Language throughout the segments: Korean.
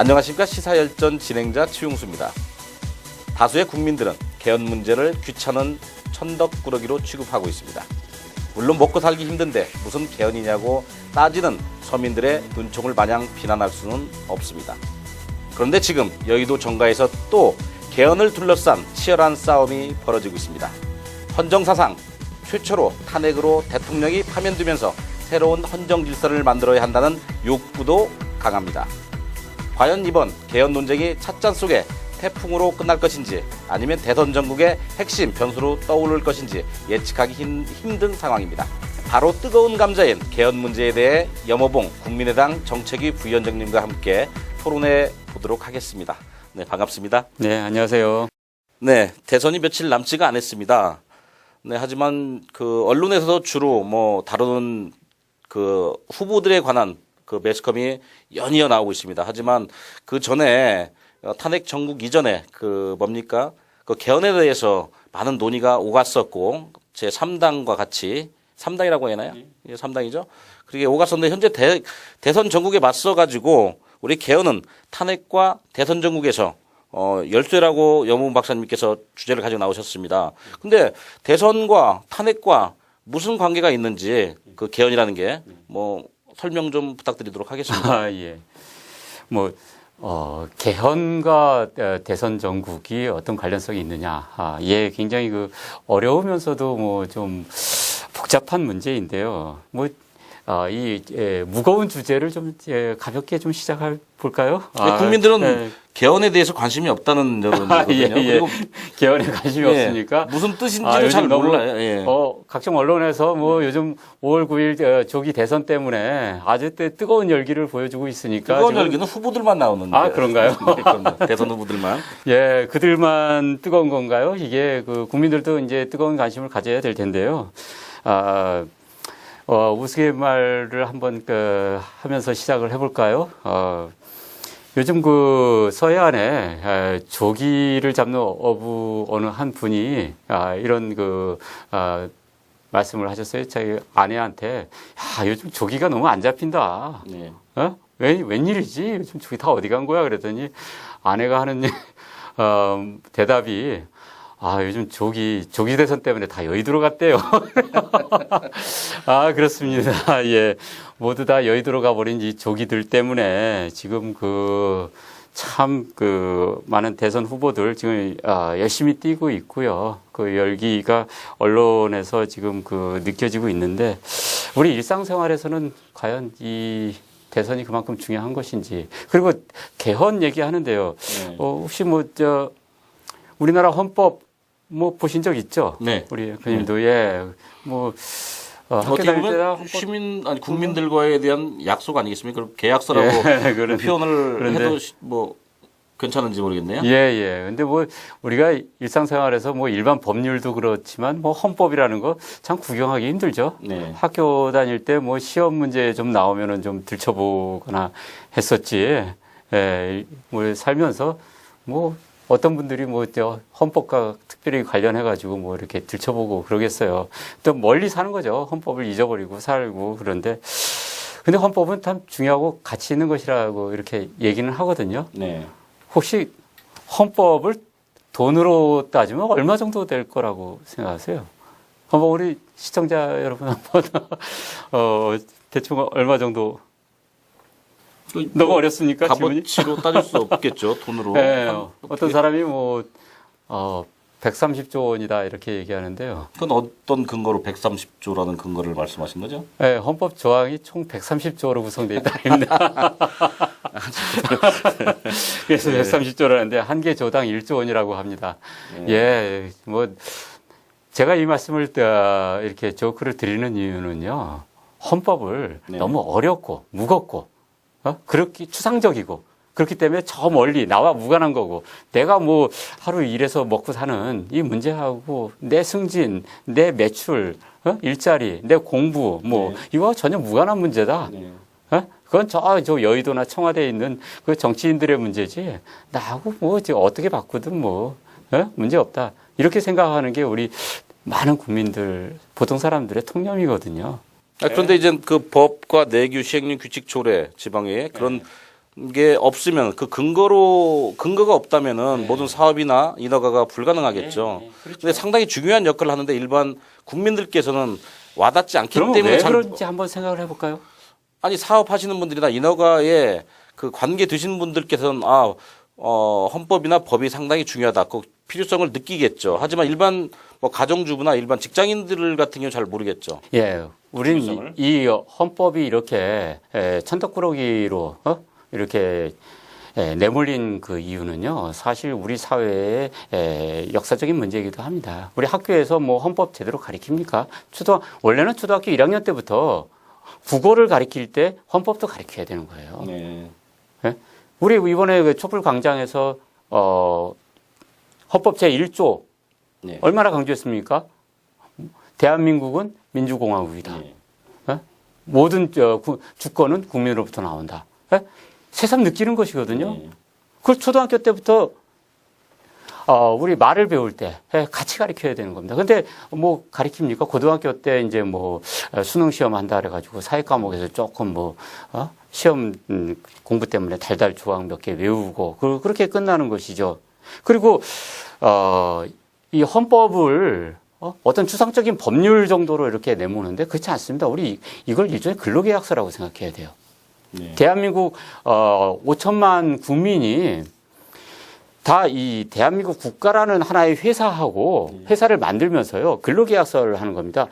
안녕하십니까. 시사열전 진행자 최용수입니다. 다수의 국민들은 개헌 문제를 귀찮은 천덕꾸러기로 취급하고 있습니다. 물론 먹고 살기 힘든데 무슨 개헌이냐고 따지는 서민들의 눈총을 마냥 비난할 수는 없습니다. 그런데 지금 여의도 정가에서 또 개헌을 둘러싼 치열한 싸움이 벌어지고 있습니다. 헌정사상 최초로 탄핵으로 대통령이 파면되면서 새로운 헌정 질서를 만들어야 한다는 욕구도 강합니다. 과연 이번 개헌 논쟁이 찻잔 속에 태풍으로 끝날 것인지 아니면 대선 전국의 핵심 변수로 떠오를 것인지 예측하기 힘든 상황입니다. 바로 뜨거운 감자인 개헌 문제에 대해 염호봉 국민의당 정책위 부위원장님과 함께 토론해 보도록 하겠습니다. 네, 반갑습니다. 네, 안녕하세요. 네, 대선이 며칠 남지가 않았습니다. 네, 하지만 그 언론에서도 주로 다루는 그 후보들에 관한 그 매스컴이 연이어 나오고 있습니다. 하지만 그 전에 탄핵 정국 이전에 그 개헌에 대해서 많은 논의가 오갔었고 제 3당과 같이 3당이라고 해야 하나요? 예, 3당이죠. 그게 오갔었는데 현재 대선 전국에 맞서 가지고 우리 개헌은 탄핵과 대선 전국에서 열쇠라고 염호봉 박사님께서 주제를 가지고 나오셨습니다. 근데 대선과 탄핵과 무슨 관계가 있는지 그 개헌이라는 게 설명 좀 부탁드리도록 하겠습니다. 예. 개헌과 대선 전국이 어떤 관련성이 있느냐. 예, 굉장히 어려우면서도 좀 복잡한 문제인데요. 무거운 주제를 좀 가볍게 좀 시작해 볼까요? 국민들은 개헌에 대해서 관심이 없다는 여론이거든요. 예. 그리고 개헌에 관심이 없으니까 무슨 뜻인지도 잘 몰라요. 예. 각종 언론에서 요즘 5월 9일 조기 대선 때문에 아주 뜨거운 열기를 보여주고 있으니까 뜨거운 열기는 후보들만 나오는데. 그런가요? 네, 그럼요. 대선 후보들만. 예, 그들만 뜨거운 건가요? 이게 국민들도 이제 뜨거운 관심을 가져야 될 텐데요. 우스갯말을 한번 하면서 시작을 해볼까요? 요즘 서해안에 조기를 잡는 어부 어느 한 분이 이런 말씀을 하셨어요. 자기 아내한테 요즘 조기가 너무 안 잡힌다. 네. 웬일이지? 요즘 조기 다 어디 간 거야? 그랬더니 아내가 하는 대답이 요즘 조기 대선 때문에 다 여의도로 갔대요. 그렇습니다. 예. 모두 다 여의도로 가버린 이 조기들 때문에 지금 많은 대선 후보들 지금 열심히 뛰고 있고요. 그 열기가 언론에서 지금 느껴지고 있는데 우리 일상생활에서는 과연 이 대선이 그만큼 중요한 것인지 그리고 개헌 얘기하는데요. 네. 혹시 우리나라 헌법 보신 적 있죠? 네. 우리 교님도 예. 학교 어떻게 다닐 때나 보면 국민들과에 대한 약속 아니겠습니까? 계약서라고 표현을 해도 괜찮은지 모르겠네요. 예. 근데 우리가 일상생활에서 일반 법률도 그렇지만 헌법이라는 거 참 구경하기 힘들죠. 네. 학교 다닐 때 시험 문제 좀 나오면은 좀 들춰보거나 했었지. 예. 살면서 어떤 분들이 헌법과 특별히 관련해가지고 이렇게 들춰보고 그러겠어요. 또 멀리 사는 거죠. 헌법을 잊어버리고 살고 그런데. 근데 헌법은 참 중요하고 가치 있는 것이라고 이렇게 얘기는 하거든요. 네. 혹시 헌법을 돈으로 따지면 얼마 정도 될 거라고 생각하세요? 한번 우리 시청자 여러분 한번, 대충 얼마 정도? 너무 어렵습니까? 값어치로 따질 수 없겠죠. 돈으로. 네, 어떤 사람이 130조 원이다 이렇게 얘기하는데요. 그건 어떤 근거로 130조라는 근거를 말씀하신 거죠? 네, 헌법 조항이 총 130조로 구성되어 있다 아닙니다. 그래서 130조라는데 한 개 조당 1조 원이라고 합니다. 예, 제가 이 말씀을 이렇게 조크를 드리는 이유는요. 헌법을 너무 어렵고 무겁고 그렇게 추상적이고 그렇기 때문에 저 멀리 나와 무관한 거고 내가 하루 일해서 먹고 사는 이 문제하고 내 승진, 내 매출, 일자리, 내 공부 이거와 전혀 무관한 문제다. 그건 저 여의도나 청와대에 있는 그 정치인들의 문제지 나하고 어떻게 바꾸든 문제 없다. 이렇게 생각하는 게 우리 많은 국민들, 보통 사람들의 통념이거든요. 그런데 이제 그 법과 내규, 시행령, 규칙, 조례, 지방의 그런 게 없으면 그 근거가 없다면은 모든 사업이나 인허가가 불가능하겠죠. 그렇죠. 근데 상당히 중요한 역할을 하는데 일반 국민들께서는 와닿지 않기 그러면 때문에 왜 그런지 한번 생각을 해볼까요? 아니 사업하시는 분들이나 인허가에 그 관계 드신 분들께서는 헌법이나 법이 상당히 중요하다. 그 필요성을 느끼겠죠. 하지만 일반 뭐 가정주부나 일반 직장인들 같은 경우 잘 모르겠죠. 예, 우리는 필요성을? 이 헌법이 이렇게 천덕꾸러기로 이렇게 내몰린 그 이유는요, 사실 우리 사회의 역사적인 문제이기도 합니다. 우리 학교에서 뭐 헌법 제대로 가르칩니까? 원래는 초등학교 1학년 때부터 국어를 가르칠 때 헌법도 가르쳐야 되는 거예요. 네. 예? 우리 이번에 그 촛불 광장에서 헌법 제1조 네. 얼마나 강조했습니까? 대한민국은 민주공화국이다. 네. 모든 주권은 국민으로부터 나온다. 예? 새삼 느끼는 것이거든요. 네. 그걸 초등학교 때부터 우리 말을 배울 때 같이 가르쳐야 되는 겁니다. 근데 뭐 가르칩니까? 고등학교 때 이제 뭐 수능 시험 한다 그래가지고 사회 과목에서 조금 시험 공부 때문에 달달 조항 몇 개 외우고 그렇게 끝나는 것이죠. 그리고 이 헌법을 어떤 추상적인 법률 정도로 이렇게 내모는데 그렇지 않습니다. 우리 이걸 일종의 근로계약서라고 생각해야 돼요. 네. 대한민국 5천만 국민이 다 이 대한민국 국가라는 하나의 회사를 만들면서요 근로계약서를 하는 겁니다.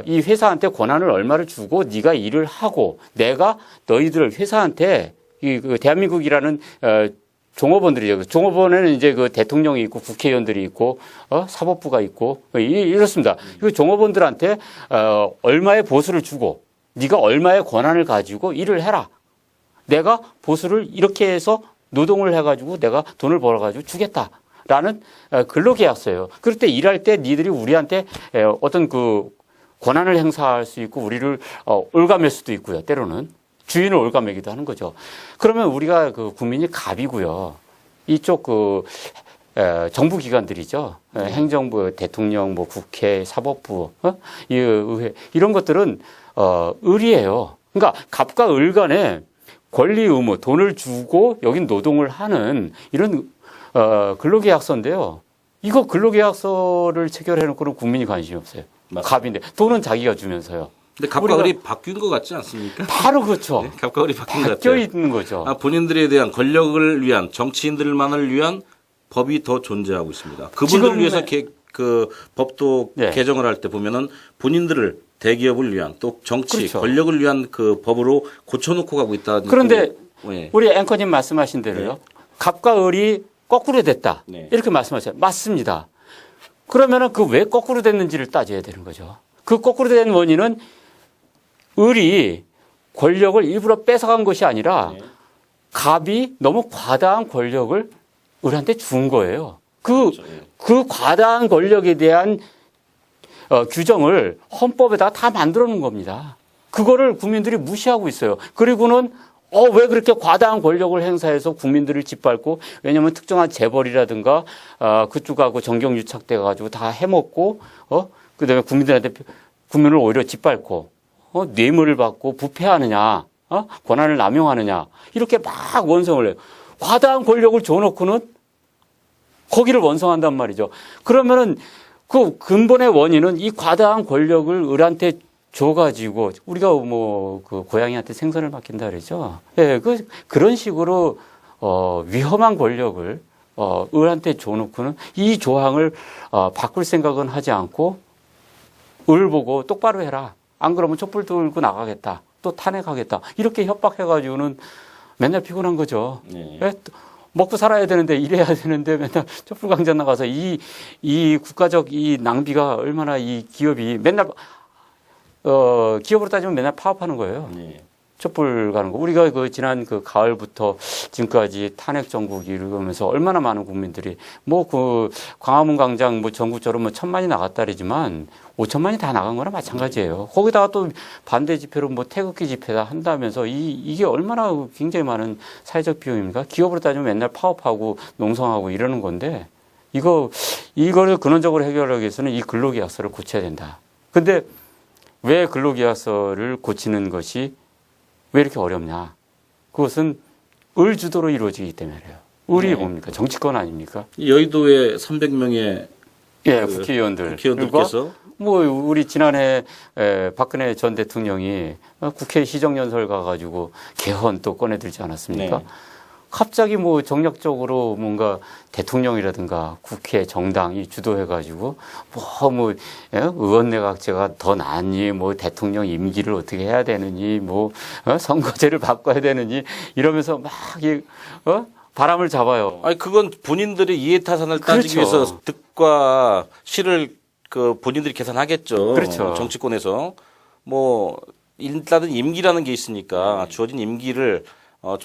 이 회사한테 권한을 얼마를 주고 네가 일을 하고 내가 너희들 회사한테 그 대한민국이라는 종업원들이죠. 종업원에는 이제 그 대통령이 있고 국회의원들이 있고 사법부가 있고 이렇습니다. 그 종업원들한테 얼마의 보수를 주고 네가 얼마의 권한을 가지고 일을 해라. 내가 보수를 이렇게 해서 노동을 해가지고 내가 돈을 벌어가지고 주겠다라는 근로계약서예요. 그럴 때 일할 때 니들이 우리한테 어떤 그 권한을 행사할 수 있고 우리를 올가맬 수도 있고요. 때로는 주인을 올가매기도 하는 거죠. 그러면 우리가 그 국민이 갑이고요. 이쪽 그 정부 기관들이죠. 행정부, 대통령, 뭐 국회, 사법부, 이 의회 이런 것들은 을이에요. 그러니까 갑과 을 간에 권리 의무, 돈을 주고 여긴 노동을 하는 이런 근로계약서인데요. 이거 근로계약서를 체결해놓고는 국민이 관심이 없어요. 맞습니다. 갑인데 돈은 자기가 주면서요. 근데 갑과 을이 바뀐 것 같지 않습니까? 바로 그렇죠. 네, 갑과 을이 바뀐 것 바뀌어 같아요. 있는 거죠. 본인들에 대한 권력을 위한 정치인들만을 위한 법이 더 존재하고 있습니다. 그분들을 지금 위해서 그 법도 네. 개정을 할 때 보면은 본인들을 대기업을 위한 또 정치 그렇죠. 권력을 위한 그 법으로 고쳐놓고 가고 있다. 그런데 네. 우리 앵커님 말씀하신 대로요. 네. 갑과 을이 거꾸로 됐다. 네. 이렇게 말씀하세요. 맞습니다. 그러면은 그 왜 거꾸로 됐는지를 따져야 되는 거죠. 그 거꾸로 된 원인은 을이 권력을 일부러 뺏어간 것이 아니라 네. 갑이 너무 과다한 권력을 을한테 준 거예요. 그렇죠. 예. 그 과다한 권력에 대한 규정을 헌법에다 다 만들어 놓은 겁니다. 그거를 국민들이 무시하고 있어요. 그리고는 왜 그렇게 과다한 권력을 행사해서 국민들을 짓밟고 왜냐하면 특정한 재벌이라든가 그쪽하고 정경유착돼 가지고 다 해먹고 그다음에 국민을 오히려 짓밟고 뇌물을 받고 부패하느냐 권한을 남용하느냐 이렇게 막 원성을 해요. 과다한 권력을 줘놓고는 거기를 원성한단 말이죠. 그러면은 그 근본의 원인은 이 과다한 권력을 을한테 줘가지고 우리가 뭐 그 고양이한테 생선을 맡긴다 그러죠. 예, 그런 식으로 위험한 권력을 을한테 줘놓고는 이 조항을 바꿀 생각은 하지 않고 을 보고 똑바로 해라. 안 그러면 촛불 들고 나가겠다. 또 탄핵하겠다. 이렇게 협박해가지고는 맨날 피곤한 거죠. 네. 예? 먹고 살아야 되는데 일해야 되는데 맨날 촛불 광장 나가서 이 국가적 이 낭비가 얼마나 이 기업이 맨날 기업으로 따지면 맨날 파업하는 거예요. 네. 촛불 가는 거. 우리가 그 지난 그 가을부터 지금까지 탄핵 정국 이루면서 얼마나 많은 국민들이 뭐 그 광화문 광장 뭐 전국적으로 뭐 1,000만이 나갔다 그러지만 5천만이 다 나간 거나 마찬가지예요. 거기다가 또 반대 집회로 뭐 태극기 집회다 한다면서 이게 얼마나 굉장히 많은 사회적 비용입니까? 기업으로 따지면 맨날 파업하고 농성하고 이러는 건데 이거를 근원적으로 해결하기 위해서는 이 근로계약서를 고쳐야 된다. 근데 왜 근로계약서를 고치는 것이 왜 이렇게 어렵냐? 그것은 을 주도로 이루어지기 때문에 그래요. 을이 네. 뭡니까? 정치권 아닙니까? 여의도에 300명의 예, 국회의원들과 국회의원들께서 뭐 우리 지난해 박근혜 전 대통령이 국회 시정연설 가가지고 개헌 또 꺼내들지 않았습니까? 네. 갑자기 뭐 정략적으로 뭔가 대통령이라든가 국회 정당이 주도해가지고 뭐 의원 내각제가 더 낫니 뭐 대통령 임기를 어떻게 해야 되느니 뭐 선거제를 바꿔야 되느니 이러면서 막 바람을 잡아요. 아니 그건 본인들의 이해타산을 따지기 그렇죠. 위해서 득과 실을 그 본인들이 계산하겠죠. 그렇죠. 정치권에서 뭐 일단은 임기라는 게 있으니까 주어진 임기를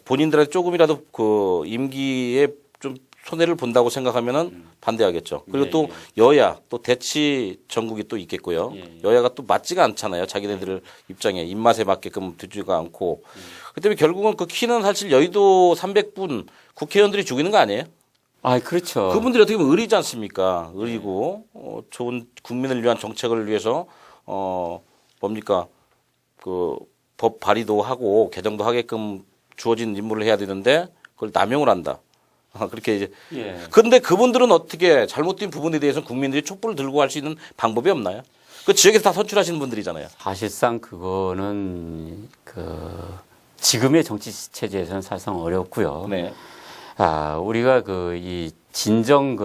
본인들한테 조금이라도 그 임기에 좀 손해를 본다고 생각하면은 반대하겠죠. 그리고 또 여야 또 대치 전국이 또 있겠고요. 여야가 또 맞지가 않잖아요. 자기네들 입장에 입맛에 맞게끔 되지가 않고. 그 때문에 결국은 그 키는 사실 여의도 300분 국회의원들이 죽이는 거 아니에요? 아, 그렇죠. 그분들이 어떻게 보면 의리지 않습니까? 의리고 좋은 국민을 위한 정책을 위해서 뭡니까 그 법 발의도 하고 개정도 하게끔 주어진 임무를 해야 되는데 그걸 남용을 한다. 그렇게 이제. 그런데 그분들은 어떻게 잘못된 부분에 대해서 국민들이 촛불을 들고 할 수 있는 방법이 없나요? 그 지역에서 다 선출하시는 분들이잖아요. 사실상 그거는 지금의 정치 체제에서는 사실상 어렵고요. 네. 우리가 이 진정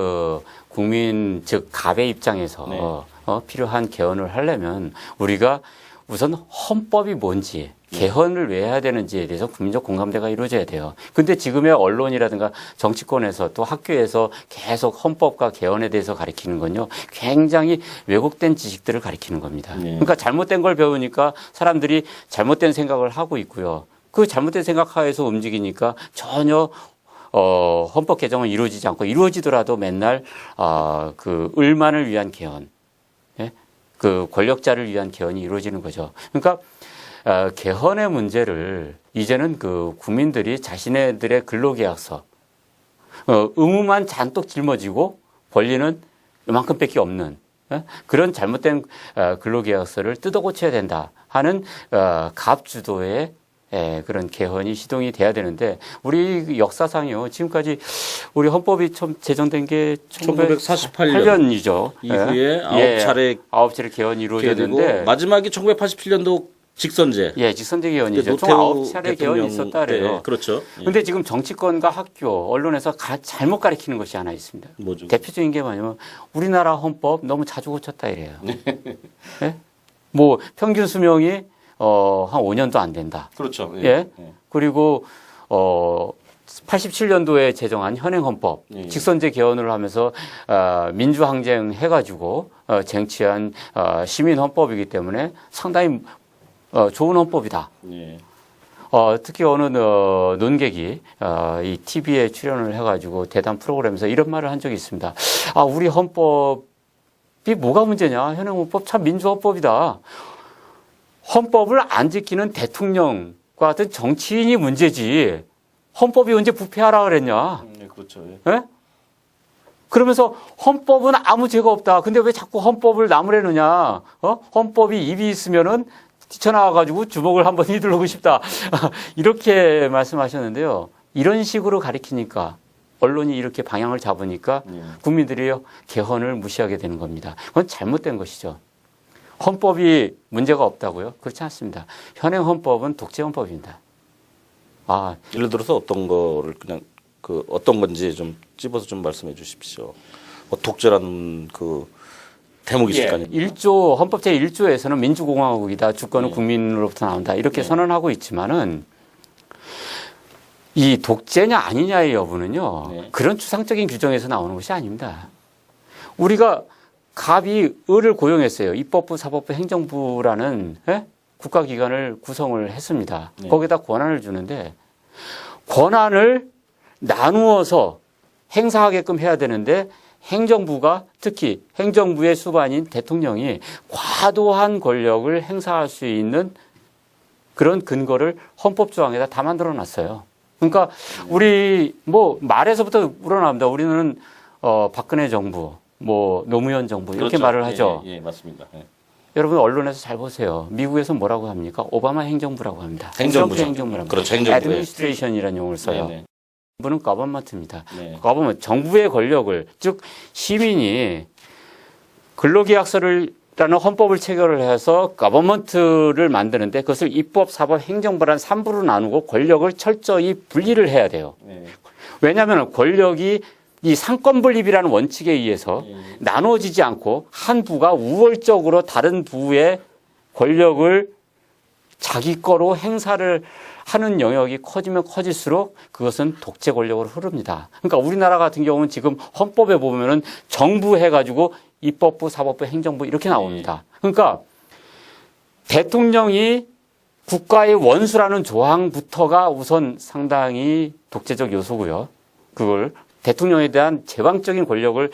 국민 즉 갑의 입장에서 필요한 개헌을 하려면 우리가 우선 헌법이 뭔지 개헌을 왜 해야 되는지에 대해서 국민적 공감대가 이루어져야 돼요. 근데 지금의 언론이라든가 정치권에서 또 학교에서 계속 헌법과 개헌에 대해서 가르치는 건요. 굉장히 왜곡된 지식들을 가르치는 겁니다. 그러니까 잘못된 걸 배우니까 사람들이 잘못된 생각을 하고 있고요. 그 잘못된 생각 하에서 움직이니까 전혀 헌법 개정은 이루어지지 않고 이루어지더라도 맨날 그 을만을 위한 개헌, 그 권력자를 위한 개헌이 이루어지는 거죠. 그러니까 개헌의 문제를 이제는 그 국민들이 자신네들의 근로계약서 의무만 잔뜩 짊어지고 권리는 이만큼밖에 없는 그런 잘못된 근로계약서를 뜯어 고쳐야 된다 하는 갑 주도의 그런 개헌이 시동이 돼야 되는데 우리 역사상이요. 지금까지 우리 헌법이 처음 제정된 게 1948년이죠. 이후에 9차례 개헌이 이루어졌는데 마지막이 1987년도 직선제. 직선제 개헌이죠. 총 9차례 개헌이 있었다 그래요. 네, 그렇죠. 근데 지금 정치권과 학교, 언론에서 잘못 가리키는 것이 하나 있습니다. 뭐죠? 대표적인 게 뭐냐면 우리나라 헌법 너무 자주 고쳤다 이래요. 네? 뭐 평균 수명이 한 5년도 안 된다. 그렇죠. 그리고 87년도에 제정한 현행헌법 직선제 개헌을 하면서 민주항쟁 해가지고 쟁취한 시민헌법이기 때문에 상당히 좋은 헌법이다. 특히 어느 논객이 이 TV에 출연을 해가지고 대담 프로그램에서 이런 말을 한 적이 있습니다. 우리 헌법이 뭐가 문제냐? 현행헌법 참 민주헌법이다. 헌법을 안 지키는 대통령과 같은 정치인이 문제지. 헌법이 언제 부패하라 그랬냐? 그렇죠. 그러면서 헌법은 아무 죄가 없다. 근데 왜 자꾸 헌법을 나무래느냐? 헌법이 입이 있으면은 뛰쳐나와가지고 주먹을 한번 휘두르고 싶다. 이렇게 말씀하셨는데요. 이런 식으로 가리키니까 언론이 이렇게 방향을 잡으니까 국민들이 개헌을 무시하게 되는 겁니다. 그건 잘못된 것이죠. 헌법이 문제가 없다고요? 그렇지 않습니다. 현행 헌법은 독재 헌법입니다. 예를 들어서 어떤 거를 그냥 어떤 건지 좀 찝어서 좀 말씀해 주십시오. 독재라는 그 대목이 있을 거 아니에요? 헌법 제1조에서는 민주공화국이다. 주권은 국민으로부터 나온다. 이렇게 선언하고 있지만은 이 독재냐 아니냐의 여부는요. 그런 추상적인 규정에서 나오는 것이 아닙니다. 우리가 갑이 을을 고용했어요. 입법부, 사법부, 행정부라는 국가기관을 구성을 했습니다. 거기다 권한을 주는데 권한을 나누어서 행사하게끔 해야 되는데 행정부가 특히 행정부의 수반인 대통령이 과도한 권력을 행사할 수 있는 그런 근거를 헌법조항에다 다 만들어 놨어요. 그러니까 우리 말에서부터 우러나옵니다. 우리는 박근혜 정부, 노무현 정부 이렇게 그렇죠. 말을 하죠. 맞습니다. 여러분 언론에서 잘 보세요. 미국에서 뭐라고 합니까? 오바마 행정부라고 합니다. 행정부죠. 행정부랍니다. 그렇죠. 행정부에. administration이라는 용어를 써요. 네네. 정부는 government입니다. 네. government, 정부의 권력을, 즉 시민이 근로계약서라는 헌법을 체결을 해서 government를 만드는데 그것을 입법, 사법, 행정부라는 3부로 나누고 권력을 철저히 분리를 해야 돼요. 네. 왜냐하면 권력이 이 상권 분립이라는 원칙에 의해서 나눠지지 않고 한 부가 우월적으로 다른 부의 권력을 자기 거로 행사를 하는 영역이 커지면 커질수록 그것은 독재 권력으로 흐릅니다. 그러니까 우리나라 같은 경우는 지금 헌법에 보면은 정부 해가지고 입법부, 사법부, 행정부 이렇게 나옵니다. 그러니까 대통령이 국가의 원수라는 조항부터가 우선 상당히 독재적 요소고요. 그걸 대통령에 대한 제왕적인 권력을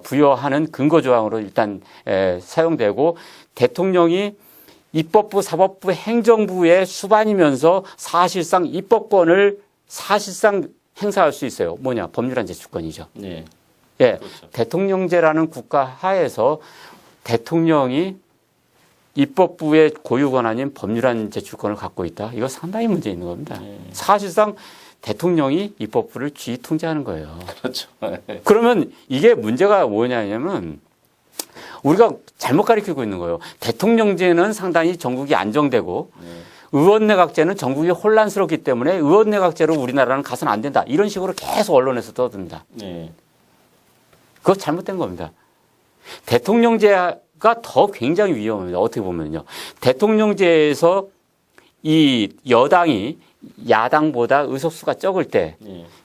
부여하는 근거 조항으로 일단 사용되고 대통령이 입법부, 사법부, 행정부의 수반이면서 사실상 입법권을 사실상 행사할 수 있어요. 뭐냐? 법률안 제출권이죠. 네. 예, 그렇죠. 대통령제라는 국가 하에서 대통령이 입법부의 고유 권한인 법률안 제출권을 갖고 있다. 이거 상당히 문제 있는 겁니다. 사실상 대통령이 입법부를 쥐 통제하는 거예요. 그렇죠. 그러면 이게 문제가 뭐냐면 우리가 잘못 가리키고 있는 거예요. 대통령제는 상당히 전국이 안정되고 의원내각제는 전국이 혼란스럽기 때문에 의원내각제로 우리나라는 가서는 안 된다. 이런 식으로 계속 언론에서 떠듭니다. 네. 그거 잘못된 겁니다. 대통령제가 더 굉장히 위험합니다. 어떻게 보면요. 대통령제에서 이 여당이 야당보다 의석수가 적을 때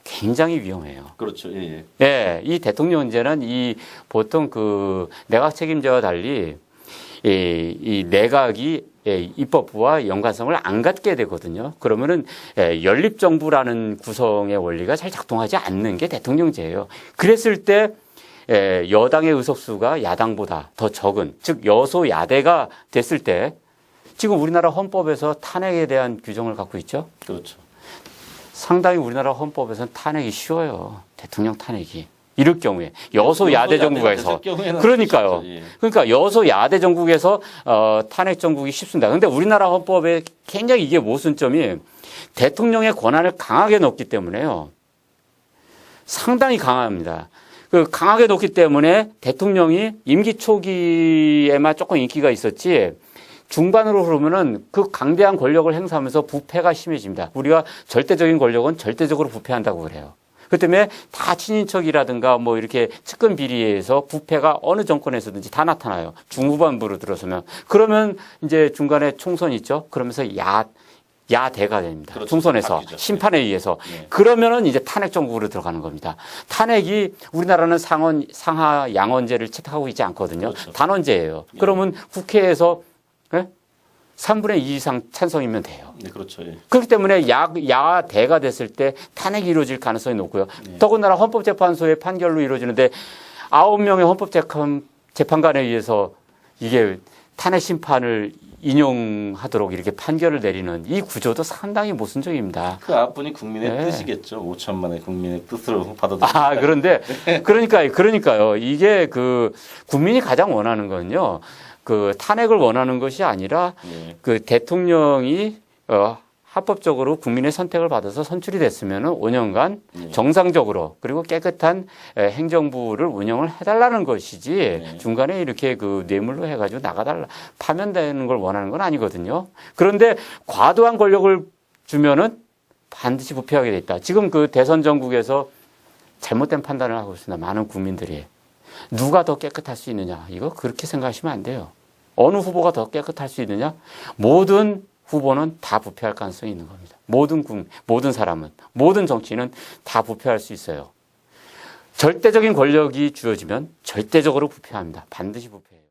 굉장히 위험해요. 그렇죠. 예. 예, 이 대통령제는 이 보통 그 내각 책임제와 달리 이 내각이 입법부와 연관성을 안 갖게 되거든요. 그러면은 연립정부라는 구성의 원리가 잘 작동하지 않는 게 대통령제예요. 그랬을 때 여당의 의석수가 야당보다 더 적은, 즉 여소야대가 됐을 때 지금 우리나라 헌법에서 탄핵에 대한 규정을 갖고 있죠. 그렇죠. 상당히 우리나라 헌법에서는 탄핵이 쉬워요. 대통령 탄핵이. 이럴 경우에 여소야대 정국에서 그러니까요. 그러니까 여소야대 정국에서 탄핵 정국이 쉽습니다. 그런데 우리나라 헌법에 굉장히 이게 모순점이 대통령의 권한을 강하게 넣기 때문에요. 상당히 강합니다. 그 강하게 놓기 때문에 대통령이 임기 초기에만 조금 인기가 있었지 중반으로 흐르면은 그 강대한 권력을 행사하면서 부패가 심해집니다. 우리가 절대적인 권력은 절대적으로 부패한다고 그래요. 그 때문에 다 친인척이라든가 뭐 이렇게 측근 비리에서 부패가 어느 정권에서든지 다 나타나요. 중후반부로 들어서면. 그러면 이제 중간에 총선 있죠. 그러면서 야대가 됩니다. 그렇죠. 총선에서 바뀌죠. 심판에 의해서. 네. 그러면은 이제 탄핵 정국으로 들어가는 겁니다. 탄핵이 우리나라는 상하 양원제를 채택하고 있지 않거든요. 그렇죠. 단원제예요. 그러면 국회에서 3분의 2 이상 찬성이면 돼요. 네, 그렇죠. 예. 그렇기 때문에 야대가 됐을 때 탄핵이 이루어질 가능성이 높고요. 더군다나 헌법재판소의 판결로 이루어지는데 9명의 헌법재판관에 의해서 이게 탄핵 심판을 인용하도록 이렇게 판결을 내리는 이 구조도 상당히 모순적입니다. 그 앞분이 국민의 뜻이겠죠. 5천만의 국민의 뜻으로 받아들여. 그런데 그러니까요. 이게 그 국민이 가장 원하는 건요. 그 탄핵을 원하는 것이 아니라 그 대통령이 합법적으로 국민의 선택을 받아서 선출이 됐으면은 5년간 정상적으로 그리고 깨끗한 행정부를 운영을 해달라는 것이지 중간에 이렇게 그 뇌물로 해가지고 나가달라 파면되는 걸 원하는 건 아니거든요. 그런데 과도한 권력을 주면은 반드시 부패하게 돼 있다. 지금 그 대선 전국에서 잘못된 판단을 하고 있습니다. 많은 국민들이. 누가 더 깨끗할 수 있느냐. 이거 그렇게 생각하시면 안 돼요. 어느 후보가 더 깨끗할 수 있느냐. 모든 후보는 다 부패할 가능성이 있는 겁니다. 모든 사람은, 모든 정치인은 다 부패할 수 있어요. 절대적인 권력이 주어지면 절대적으로 부패합니다. 반드시 부패해요.